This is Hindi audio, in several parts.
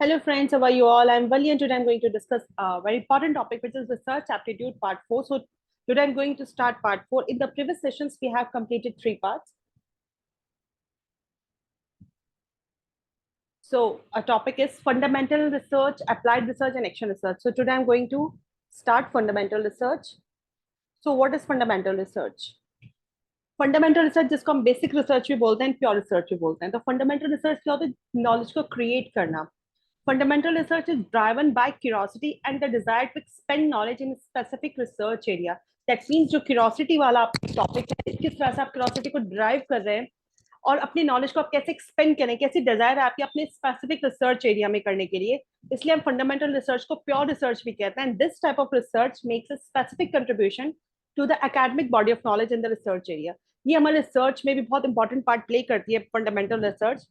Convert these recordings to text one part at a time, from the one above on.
Hello friends, how are you all? I'm Vali and today I'm going to discuss a very important topic which is research aptitude part 4. So today I'm going to start part 4. In the previous sessions we have completed 3 parts. So our topic is fundamental research, applied research and action research. So today I'm going to start fundamental research. So what is fundamental research? Fundamental research जिसको हम बेसिक रिसर्च भी बोलते हैं, प्योर रिसर्च भी बोलते हैं. तो फंडामेंटल रिसर्च क्या होता है? नॉलेज को क्रिएट करना. Fundamental research is driven by curiosity and the desire to expand knowledge in a specific research area. That means जो curiosity वाला टॉपिक है, किस तरह से आप curiosity को ड्राइव कर रहे हैं और अपनी नॉलेज को आप कैसे एक्सपेंड करें, कैसी डिजायर है आपकी अपने स्पेसिफिक रिसर्च एरिया में करने के लिए. इसलिए हम फंडामेंटल रिसर्च को प्योर रिसर्च भी कहते हैं. This type of research makes a specific contribution to the academic body of knowledge in the research area. ये हमारे रिसर्च में भी बहुत इंपॉर्टेंट पार्ट प्ले करती है फंडामेंटल रिसर्च,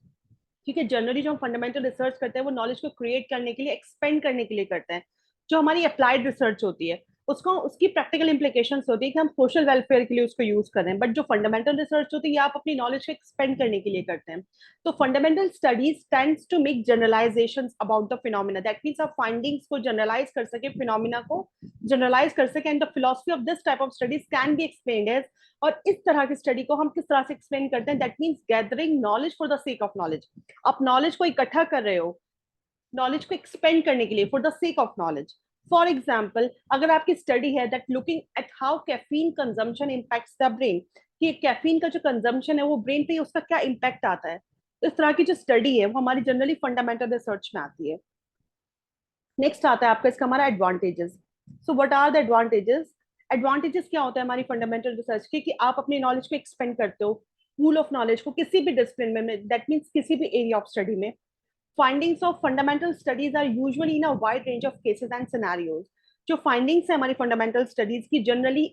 क्योंकि जनरली जो हम फंडामेंटल रिसर्च करते हैं वो नॉलेज को क्रिएट करने के लिए, एक्सपेंड करने के लिए करते हैं. जो हमारी अप्लाइड रिसर्च होती है उसको उसकी प्रैक्टिकल इंप्लीकेशंस होती है कि हम सोशल वेलफेयर के लिए उसको यूज कर रहे हैं. बट जो फंडामेंटल रिसर्च होती है आप अपनी नॉलेज को एक्सपेंड करने के लिए करते हैं. तो fundamental studies tends to make generalisations about the phenomena. That means आप फाइंडिंग्स को जनरलाइज कर सके, फिनोमिना को जनरलाइज कर सके. And the philosophy of this type of studies can be explained as, और इस तरह की स्टडी को हम किस तरह से एक्सप्लेन करते हैं. That means gathering knowledge for the sake of knowledge. आप नॉलेज को इकट्ठा कर रहे हो नॉलेज को एक्सपेंड करने के लिए, for the sake of knowledge. For example, अगर आपकी स्टडी है that looking at how caffeine consumption impacts the brain, कि कैफीन का जो कंजम्पशन है वो ब्रेन पे उसका क्या इम्पैक्ट आता है, तो इस तरह की जो स्टडी है वो हमारी जनरली फंडामेंटल रिसर्च में आती है. नेक्स्ट आता है आपका इसका हमारा advantages. So what are the advantages? Advantages क्या होता है हमारी फंडामेंटल रिसर्च के, कि आप अपनी नॉलेज को एक्सपेंड करते हो, पूल ऑफ नॉलेज को किसी भी डिसिप्लिन में, दैट मींस किसी भी एरिया ऑफ स्टडी में. Findings of fundamental studies are usually in a wide range of cases and scenarios. जो फाइंडिंग्स है हमारी फंडामेंटल स्टडीज की जनरली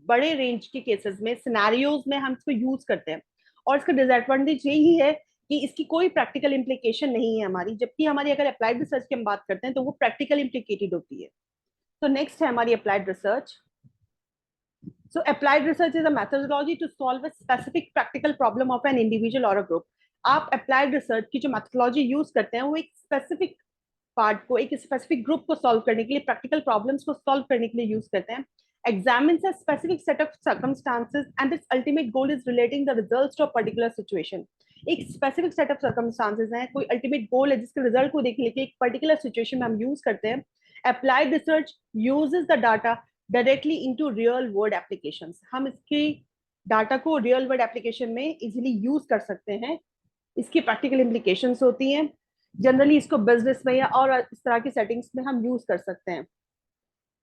बड़े रेंज के केसेस में, सिनेरियोज में हम इसको यूज करते हैं. और इसका डिसएडवांटेज यही है कि इसकी कोई प्रैक्टिकल इम्प्लीकेशन नहीं है हमारी, जबकि हमारी अगर अप्लाइड रिसर्च की हम बात करते हैं तो वो प्रैक्टिकल इम्प्लीकेटेड होती है. तो नेक्स्ट है हमारी applied research. So applied research is a methodology to solve a specific practical problem of an individual or a group. आप applied research की जो methodology use करते हैं वो एक specific part को, एक specific group को solve करने के लिए, practical problems को solve करने के लिए use करते हैं. Examines a specific set of circumstances and its ultimate goal is relating the results to a particular situation. एक specific set of circumstances है, कोई ultimate goal है जिसके result को देखने के लिए एक particular situation में हम use करते हैं. Applied research uses the data directly into real world applications. हम इसकी डाटा को रियल वर्ल्ड एप्लीकेशन में इजीली यूज कर सकते हैं. इसकी प्रैक्टिकल इम्प्लीकेशंस होती हैं. जनरली इसको बिजनेस में या और इस तरह की सेटिंग्स में हम यूज कर सकते हैं.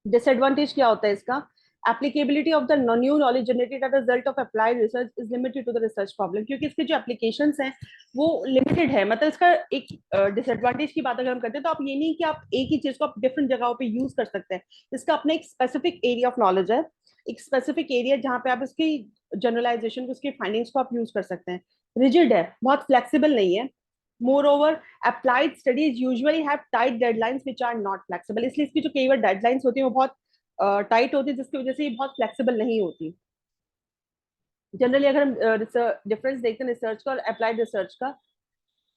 डिसएडवांटेज क्या होता है इसका? Applicability of the new knowledge generated as result of applied research is limited to the research problem. क्योंकि इसके जो एप्लीकेशंस हैं वो लिमिटेड है. मतलब इसका एक डिसएडवांटेज की बात अगर हम करते हैं तो आप ये नहीं कि आप एक ही चीज को आप डिफरेंट जगहों पे यूज कर सकते हैं. इसका अपना एक स्पेसिफिक एरिया ऑफ नॉलेज है, एक स्पेसिफिक एरिया जहाँ पे आप इसकी जनरलाइजेशन को, उसकी फाइंडिंग्स को आप यूज कर सकते हैं. रिजिड है, बहुत फ्लेक्सिबल नहीं है. Moreover, applied studies usually have tight deadlines which are not flexible. इसलिए इसकी जो कई बार डेडलाइंस होती है वो बहुत टाइट होती है, जिसकी वजह से ये बहुत फ्लेक्सिबल नहीं होती. जनरली अगर हम डिफरेंस देखते हैं रिसर्च का और अप्लाइड रिसर्च का,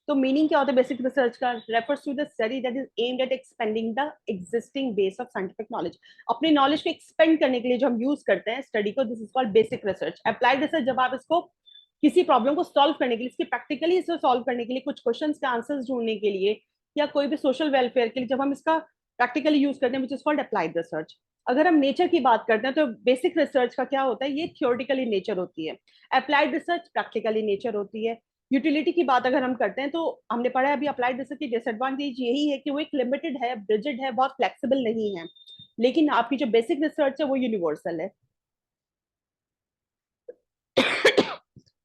तो मीनिंग क्या होता है बेसिक रिसर्च का? Refers to the study that is aimed at expanding the existing base of scientific knowledge. अपनी नॉलेज को एक्सपेंड करने के लिए जो हम यूज करते हैं स्टडी को, this is called basic research. Applied research जब आप इसको किसी प्रॉब्लम को सॉल्व करने के लिए, इसके प्रैक्टिकली इसे सॉल्व करने के लिए, कुछ क्वेश्चंस के आंसर्स ढूंढने के लिए, या कोई भी सोशल वेलफेयर के लिए जब हम इसका प्रैक्टिकली यूज करते हैं, which is called applied research. अगर हम नेचर की बात करते हैं तो बेसिक रिसर्च का क्या होता है? ये थियोरेटिकली नेचर होती है. अप्लाइड रिसर्च प्रैक्टिकली नेचर होती है. यूटिलिटी की बात अगर हम करते हैं तो हमने पढ़ा है अभी अप्लाइड रिसर्च की डिसएडवांटेज यही है कि वो एक लिमिटेड है, ब्रिजिड है, बहुत फ्लेक्सिबल नहीं है. लेकिन आपकी जो बेसिक रिसर्च है वो यूनिवर्सल है.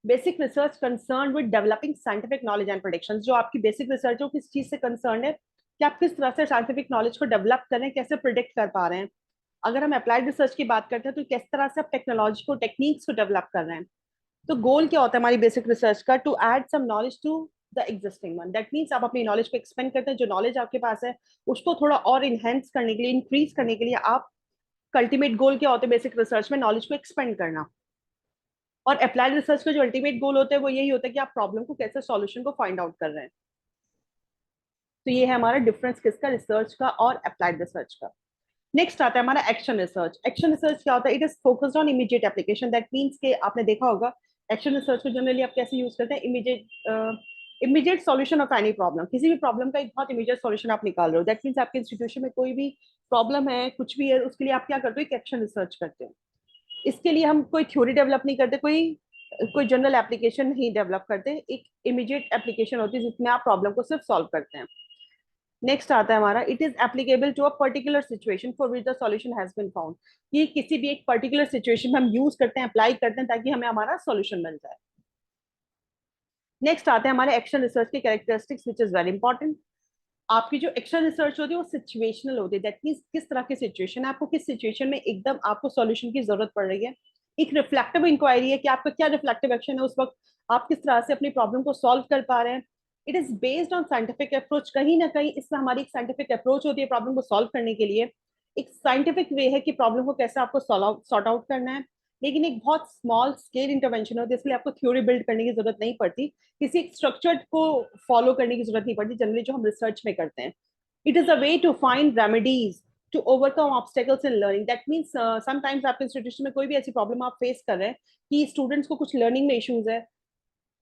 Basic research concern with developing scientific knowledge and predictions. जो आपकी बेसिक रिसर्च है वो किस चीज से कंसर्न है कि आप किस तरह से साइंटिफिक नॉलेज को डेवलप कर रहे हैं, कैसे प्रिडिक्ट कर पा रहे हैं. अगर हम अप्लाइड रिसर्च की बात करते हैं तो किस तरह से आप टेक्नोलॉजी को, टेक्निक्स को डेवलप कर रहे हैं. तो गोल क्या होता है हमारी बेसिक रिसर्च का? To add some knowledge to the existing one. That means आप अपनी नॉलेज को एक्सपेंड करते हैं. जो नॉलेज आपके पास है उसको थोड़ा और इनहेंस करने के लिए, इंक्रीज करने के लिए आप, अल्टीमेट गोल क्या होता है बेसिक रिसर्च में? नॉलेज को एक्सपेंड करना. और अप्लाइड रिसर्च का जो अल्टीमेट गोल होता है वो यही होता है कि आप प्रॉब्लम को कैसे, सॉल्यूशन को फाइंड आउट कर रहे हैं. तो ये है हमारा डिफरेंस किसका, रिसर्च का और अप्लाइड रिसर्च का। नेक्स्ट आता है हमारा एक्शन रिसर्च। एक्शन रिसर्च क्या होता है, it is focused on immediate application. That means के आपने देखा होगा एक्शन रिसर्च को जनरली आप कैसे यूज करते हैं, immediate solution of any problem. किसी भी प्रॉब्लम का एक बहुत इमीडिएट सॉल्यूशन आप निकाल रहे हो, दैट मीन्स आपके इंस्टीट्यूशन में कोई भी प्रॉब्लम है, कुछ भी है, उसके लिए आप क्या करते हो, एक एक्शन रिसर्च करते हो। इसके लिए हम कोई थ्योरी डेवलप नहीं करते, कोई कोई जनरल एप्लीकेशन नहीं डेवलप करते, एक इमीडिएट एप्लीकेशन होती है जिसमें आप प्रॉब्लम को सिर्फ सॉल्व करते हैं। नेक्स्ट आता है हमारा, it is applicable to a particular situation for which the solution has been found. ये किसी भी एक पर्टिकुलर सिचुएशन में हम यूज करते हैं, अप्लाई करते हैं, ताकि हमें हमारा सॉल्यूशन मिल जाए। नेक्स्ट आते हैं हमारे एक्शन रिसर्च के characteristics, which is very important. आपकी जो एक्शन रिसर्च होती है वो सिचुएशनल होती है। दैट मीन्स किस तरह की सिचुएशन है, आपको किस सिचुएशन में एकदम आपको सॉल्यूशन की जरूरत पड़ रही है। एक रिफ्लेक्टिव इंक्वायरी है कि आपका क्या रिफ्लेक्टिव एक्शन है उस वक्त, आप किस तरह से अपनी प्रॉब्लम को सॉल्व कर पा रहे हैं। It is based on scientific approach. कहीं ना कहीं इसमें हमारी एक साइंटिफिक अप्रोच होती है प्रॉब्लम को सॉल्व करने के लिए। एक साइंटिफिक वे है कि प्रॉब्लम को कैसे आपको सॉर्ट आउट करना है। लेकिन एक बहुत स्मॉल स्केल इंटरवेंशन होती है, इसलिए आपको थ्योरी बिल्ड करने की जरूरत नहीं पड़ती, किसी एक स्ट्रक्चर को फॉलो करने की जरूरत नहीं पड़ती जनरली जो हम रिसर्च में करते हैं। It is a way to find remedies to overcome obstacles in learning. That means sometimes आपके इंस्टीट्यूशन में कोई भी ऐसी प्रॉब्लम आप फेस कर रहे हैं कि स्टूडेंट्स को कुछ लर्निंग में इश्यूज है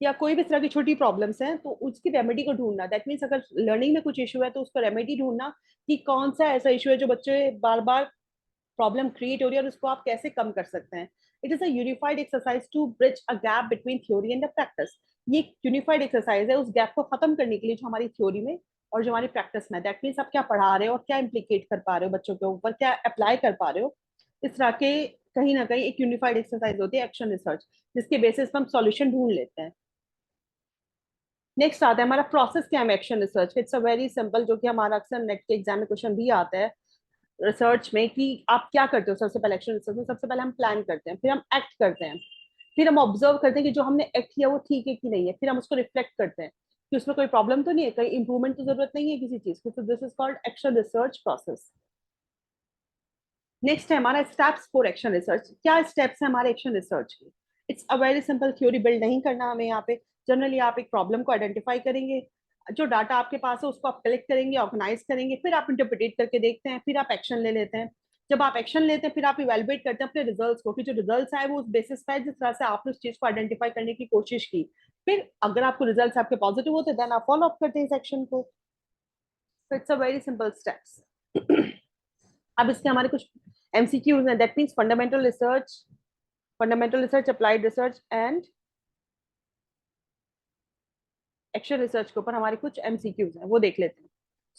या कोई भी तरह की छोटी प्रॉब्लम्स हैं, तो उसकी रेमेडी को ढूंढना। दैट मीन्स अगर लर्निंग में कुछ इशू है तो उसका रेमेडी ढूंढना कि कौन सा ऐसा इशू है जो बच्चे बार बार प्रॉब्लम क्रिएट हो रही है और उसको आप कैसे कम कर सकते हैं। It is a unified exercise to bridge a gap between theory and the practice. ये यूनिफाइड एक्सरसाइज है उस गैप को खत्म करने के लिए जो हमारी थ्योरी में और जो हमारी प्रैक्टिस में। दैट मीन्स आप क्या पढ़ा रहे हो और क्या इम्प्लीकेट कर पा रहे हो बच्चों के ऊपर, क्या अप्लाई कर पा रहे हो। इस तरह के कहीं ना कहीं एक यूनिफाइड एक्सरसाइज होती है एक्शन रिसर्च, जिसके बेसिस पर हम सॉल्यूशन ढूंढ लेते हैं। नेक्स्ट आता है हमारा प्रोसेस क्या है action research. It's a very simple, जो कि हमारा अक्सर नेट के एग्जाम में क्वेश्चन भी आता है रिसर्च में कि आप क्या करते हो। सबसे पहले एक्शन रिसर्च में सबसे पहले हम प्लान करते हैं, फिर हम एक्ट करते हैं, फिर हम ऑब्जर्व करते हैं कि जो हमने एक्ट किया वो ठीक है कि नहीं है, फिर हम उसको रिफ्लेक्ट करते हैं कि उसमें कोई प्रॉब्लम तो नहीं है, कहीं इंप्रूवमेंट तो जरूरत नहीं है किसी चीज की। तो this is called action research process. Next है हमारा स्टेप्स फॉर एक्शन रिसर्च। क्या स्टेप्स है हमारे एक्शन रिसर्च के। It's a very simple, theory build नहीं करना हमें यहाँ पे। जनरली आप एक प्रॉब्लम को आइडेंटिफाई करेंगे, जो डाटा आपके पास है उसको आप कलेक्ट करेंगे, ऑर्गेनाइज करेंगे, फिर आप इंटरप्रिटेट करके देखते हैं, फिर आप एक्शन ले लेते हैं। जब आप एक्शन लेते हैं फिर आप इवेलुएट करते हैं अपने रिजल्ट्स को कि जो रिजल्ट्स आए वो उस बेसिस पे जिस तरह से आपने उस चीज को आइडेंटिफाई करने की कोशिश की। फिर अगर आपको रिजल्ट्स आपके पॉजिटिव होते हैं देन आप फॉलो अप करते हैं इस एक्शन को। It's a very simple steps. अब इसके हमारे कुछ एमसीक्यूज हैं। That means fundamental research, applied research and action research के ऊपर हमारे कुछ एमसीक्यूज हैं, वो देख लेते हैं।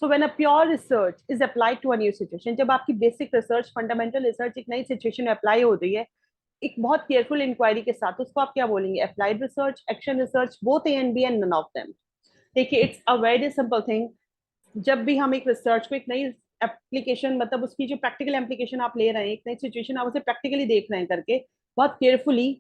So when a pure research is applied to a new situation, जब आपकी बेसिक रिसर्च, फंडामेंटल रिसर्च एक नई सिचुएशन में अप्लाई हो रही है एक बहुत केयरफुल इंक्वायरी के साथ, उसको आप क्या बोलेंगे, applied research, action research, both A and B and none of them. देखिए it's a very simple thing. जब भी हम एक रिसर्च को एक नई एप्लीकेशन, मतलब उसकी जो प्रैक्टिकल एप्लीकेशन आप ले रहे हैं, एक नई सिचुएशन आप उसे प्रैक्टिकली देख रहे हैं करके बहुत केयरफुली,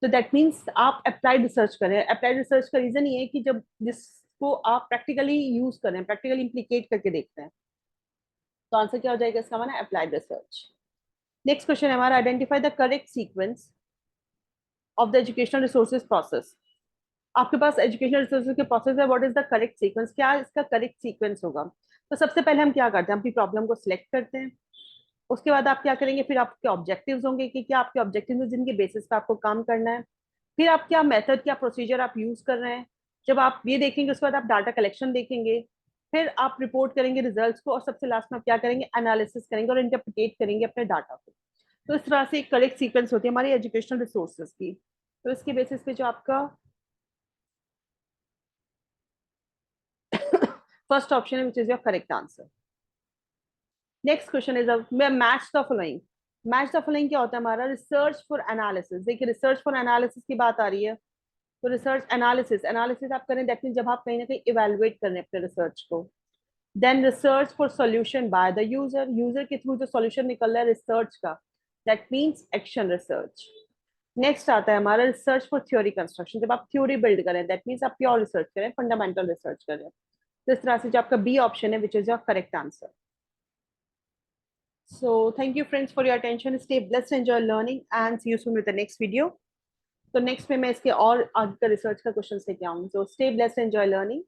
तो दैट मीन्स आप अप्लाइड रिसर्च कर रहे हैं। अप्लाइड रिसर्च का रीजन ये है कि जब जिसको आप प्रैक्टिकली यूज कर रहे हैं, प्रैक्टिकली इम्प्लीकेट करके देखते हैं, तो आंसर क्या हो जाएगा इसका हमारा, अप्लाइड रिसर्च। नेक्स्ट क्वेश्चन है हमारा, identify the correct sequence of the educational resources process. आपके पास एजुकेशनल रिसोर्सेज के प्रोसेस है, what is the correct sequence, क्या इसका करेक्ट सीक्वेंस होगा। तो सबसे पहले हम क्या करते हैं, अपनी प्रॉब्लम को सिलेक्ट करते हैं। उसके बाद आप क्या करेंगे, फिर आपके ऑब्जेक्टिव्स होंगे कि क्या आपके ऑब्जेक्टिव्स हैं जिनके बेसिस पे आपको काम करना है। फिर आप क्या मेथड, क्या प्रोसीजर आप यूज कर रहे हैं। जब आप ये देखेंगे उसके बाद आप डाटा कलेक्शन देखेंगे, फिर आप रिपोर्ट करेंगे रिजल्ट्स को, और सबसे लास्ट में आप क्या करेंगे, एनालिसिस करेंगे और इंटरप्रिटेट करेंगे अपने डाटा को। तो इस तरह से एक करेक्ट सीक्वेंस होती है हमारी एजुकेशनल रिसोर्सेज की। तो इसके बेसिस पे जो आपका फर्स्ट ऑप्शन है which is your correct answer. Next question is match the following. Match the following क्या होता है हमारा, रिसर्च फॉर एनालिसिस। देखिए रिसर्च फॉर एनालिसिस की बात आ रही है, तो रिसर्च एनालिसिस, एनालिसिस आप करें दैट मीन जब आप कहीं ना कहीं इवेलुएट कर रहे हैं अपने रिसर्च को। Then research for solution by the user, user के थ्रू जो सॉल्यूशन निकल रहा है रिसर्च का, that means action research. Next आता है हमारा रिसर्च फॉर थ्योरी कंस्ट्रक्शन, जब आप थ्योरी बिल्ड करें दैट मीन्स आप प्योर रिसर्च करें, फंडामेंटल रिसर्च करें। तो इस तरह से जो आपका बी ऑप्शन है which is your correct answer. So thank you friends for your attention. Stay blessed, enjoy learning and see you soon with the next video. तो नेक्स्ट में मैं इसके और आगे का रिसर्च का क्वेश्चन लेके आऊंगी। So stay blessed, enjoy learning.